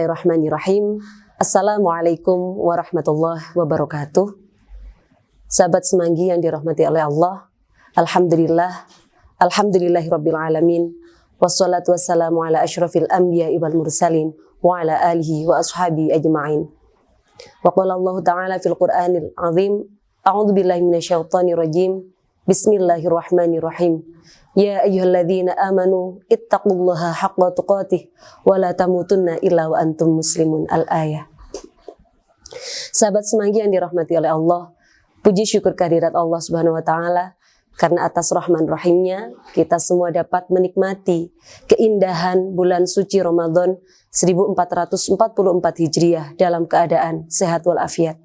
Bismillahirrahmanirrahim. Assalamualaikum warahmatullahi wabarakatuh. Sahabat Semanggi yang dirahmati oleh Allah, Alhamdulillahirabbil alamin. Wassalatu wassalamu ala asyrafil anbiya'i wal mursalin wa ala alihi wa ashabihi ajma'in. Wa qala Allah ta'ala fil Qur'anil azim, a'udzu billahi minasyaitonir rajim. Bismillahirrahmanirrahim. Ya ayyuhalladzina amanu ittaqullaha haqqa tuqatih wa la tamutunna illa wa antum muslimun. Al-ayah. Sahabat Semanggi yang dirahmati oleh Allah, puji syukur kehadirat Allah Subhanahu wa taala karena atas rahman rahimnya kita semua dapat menikmati keindahan bulan suci Ramadan 1444 Hijriah dalam keadaan sehat walafiat.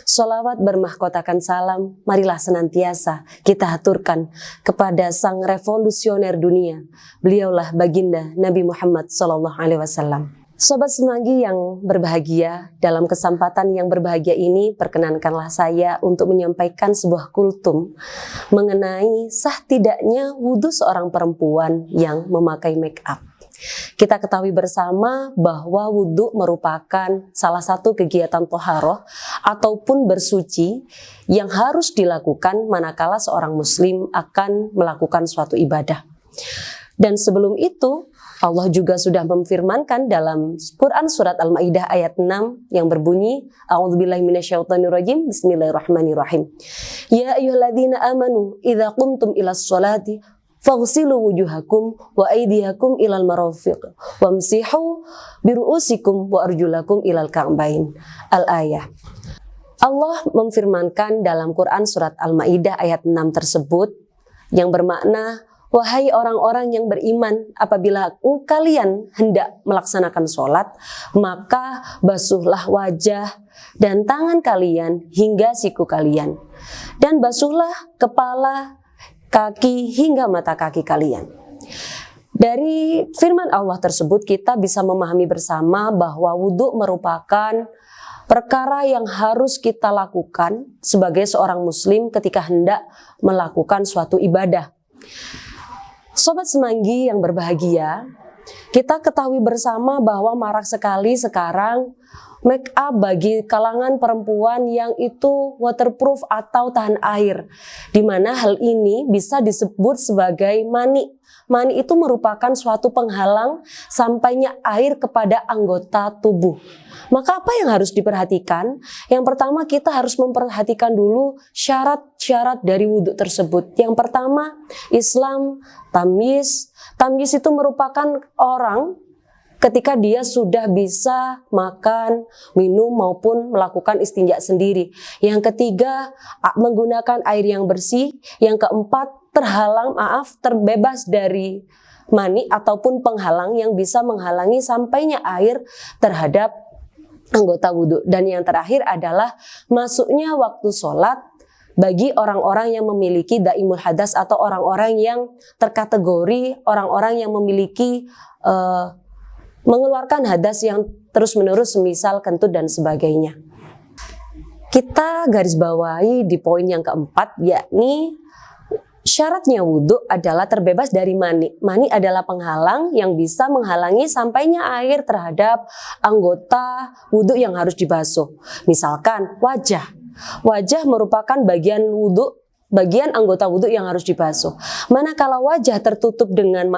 Sholawat bermahkotakan salam, marilah senantiasa kita haturkan kepada sang revolusioner dunia. Beliaulah baginda Nabi Muhammad SAW. Sobat Semanggi yang berbahagia, dalam kesempatan yang berbahagia ini perkenankanlah saya untuk menyampaikan sebuah kultum mengenai sah tidaknya wudhu seorang perempuan yang memakai make up. Kita ketahui bersama bahwa wudhu merupakan salah satu kegiatan toharoh ataupun bersuci yang harus dilakukan manakala seorang muslim akan melakukan suatu ibadah. Dan sebelum itu Allah juga sudah memfirmankan dalam Quran surat Al-Maidah ayat 6 yang berbunyi, A'udzubillahi minasyaitonirrajim, Bismillahirrahmanirrahim. Ya ayyuhalladzina amanu idza qumtum ilas sholati faghsilu wujuhakum wa aydiyakum ilal marafiq wamsihu biru'usikum wa arjulakum ilal ka'bain. Al-ayah. Allah memfirmankan dalam Quran surat Al-Maidah ayat 6 tersebut yang bermakna, wahai orang-orang yang beriman, apabila kalian hendak melaksanakan sholat, maka basuhlah wajah dan tangan kalian hingga siku kalian, dan basuhlah kepala, kaki hingga mata kaki kalian. Dari firman Allah tersebut kita bisa memahami bersama bahwa wudhu merupakan perkara yang harus kita lakukan sebagai seorang muslim ketika hendak melakukan suatu ibadah. Sobat Semanggi yang berbahagia, kita ketahui bersama bahwa marak sekali sekarang make up bagi kalangan perempuan yang itu waterproof atau tahan air, di mana hal ini bisa disebut sebagai mani. Mani itu merupakan suatu penghalang sampainya air kepada anggota tubuh. Maka apa yang harus diperhatikan? Yang pertama, kita harus memperhatikan dulu syarat-syarat dari wudhu tersebut. Yang pertama, Islam tamyiz. Tamyiz itu merupakan orang ketika dia sudah bisa makan, minum maupun melakukan istinja sendiri. Yang ketiga, menggunakan air yang bersih. Yang keempat, terbebas dari mani ataupun penghalang yang bisa menghalangi sampainya air terhadap anggota wudhu. Dan yang terakhir adalah masuknya waktu sholat bagi orang-orang yang memiliki daimul hadas atau orang-orang yang terkategori orang-orang yang memiliki mengeluarkan hadas yang terus-menerus semisal kentut dan sebagainya. Kita garis bawahi di poin yang keempat, yakni syaratnya wudhu adalah terbebas dari mani. Mani adalah penghalang yang bisa menghalangi sampainya air terhadap anggota wudhu yang harus dibasuh. Misalkan wajah. Wajah merupakan bagian wudhu, bagian anggota wudhu yang harus dibasuh. Manakala wajah tertutup dengan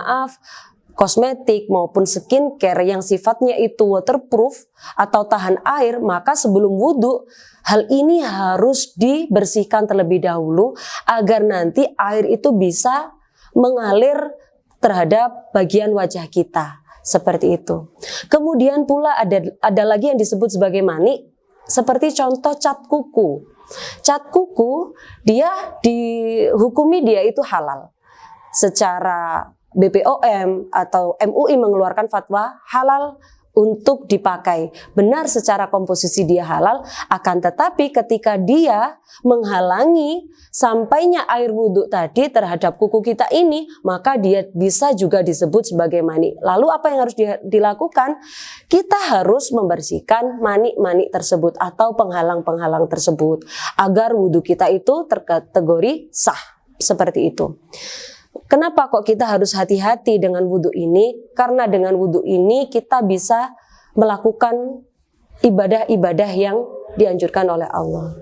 kosmetik maupun skincare yang sifatnya itu waterproof atau tahan air, maka sebelum wudhu hal ini harus dibersihkan terlebih dahulu agar nanti air itu bisa mengalir terhadap bagian wajah kita, seperti itu. Kemudian pula ada lagi yang disebut sebagai mani, seperti contoh cat kuku. Cat kuku dia dihukumi dia itu halal. Secara BPOM atau MUI mengeluarkan fatwa halal untuk dipakai. Benar secara komposisi dia halal, akan tetapi ketika dia menghalangi sampainya air wudhu tadi terhadap kuku kita ini, maka dia bisa juga disebut sebagai mani. Lalu apa yang harus dilakukan? Kita harus membersihkan mani-mani tersebut atau penghalang-penghalang tersebut agar wudhu kita itu terkategori sah, seperti itu. Kenapa kok kita harus hati-hati dengan wudhu ini? Karena dengan wudhu ini kita bisa melakukan ibadah-ibadah yang dianjurkan oleh Allah.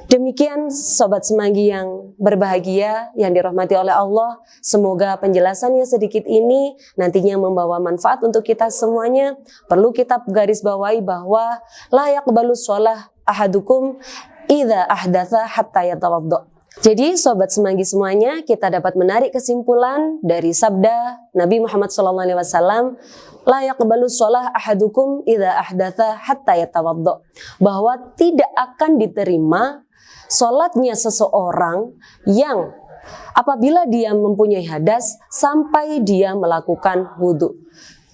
Demikian Sobat Semanggi yang berbahagia, yang dirahmati oleh Allah. Semoga penjelasannya sedikit ini nantinya membawa manfaat untuk kita semuanya. Perlu kita garis bawahi bahwa la yaqbalus shalah ahadukum idza ahdatsa hatta yatawaddo. Jadi Sobat Semanggi semuanya, kita dapat menarik kesimpulan dari sabda Nabi Muhammad SAW, la yaqbalus shalah ahadukum idza ahdatsa hatta yatawaddo, bahwa tidak akan diterima sholatnya seseorang yang apabila dia mempunyai hadas sampai dia melakukan wudhu.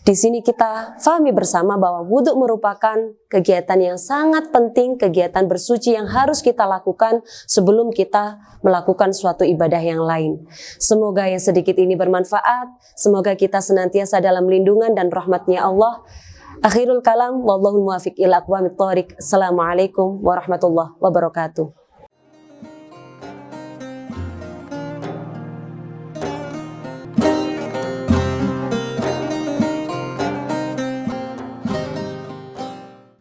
Di sini kita fahami bersama bahwa wudhu merupakan kegiatan yang sangat penting, kegiatan bersuci yang harus kita lakukan sebelum kita melakukan suatu ibadah yang lain. Semoga yang sedikit ini bermanfaat, semoga kita senantiasa dalam lindungan dan rahmatnya Allah. Akhirul kalam, wallahul muwafiq ila aqwamit thoriq. Assalamualaikum warahmatullahi wabarakatuh.